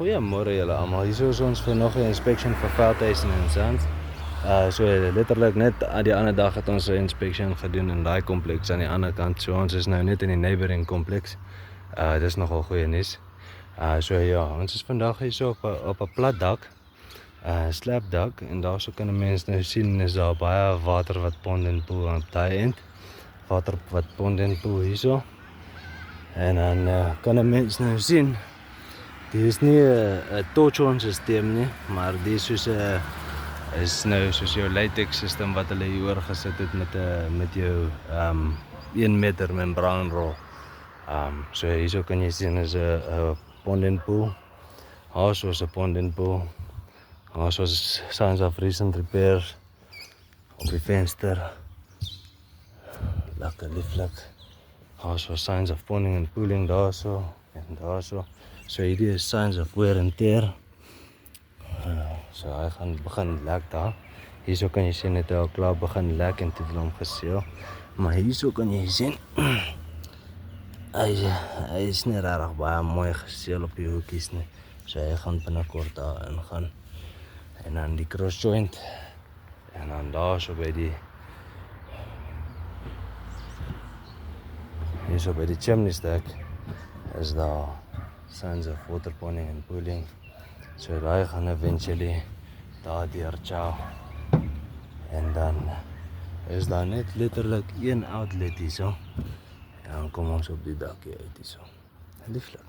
Goeiemôre julle almal. Hier is ons vir nog 'n inspection vir veldhuise in Sand. So letterlik net die ander dag het ons 'n inspection gedoen in daai kompleks aan die ander kant. So ons is nou net in die neighboring kompleks. Dis nogal goeie nuus. So ja, ons is vandag hier so op 'n plat dak. Slapdak en daarso kan 'n mens nou sien is daar baie water wat pond en poel aan daai end. Water wat pond en poel hierso. En dan kan 'n mens nou sien dit is nie 'n torch-on systeem nie, maar dit is nou soos jou latex system wat hulle hier oorgesit het met jou 1 meter membraanrol. So hierso kan jy sien is 'n pond and pool. Hierso is 'n pond and pool. Hierso is signs of recent repairs op die venster. Lekker lieflik. Hierso signs of ponding and pooling daarso en daarso. So hierdie is signs of wear and tear. So hy gaan begin lek daar. Hierso kan jy sien dit al klaar begin lek en toe hom geseël. Maar hierso kan jy sien hy is nie regtig baie mooi geseël op die hoekies nie. So hy gaan binnekort daar ingaan. En dan die cross joint. En dan daarso by die hierso by die chimney stack is daar signs of water ponding and pooling. So daai gaan eventually daar deur ciao. En dan is daar net letterlik een outlet hierso. En dan kom ons op die dak hier uit hierso. Lieflik.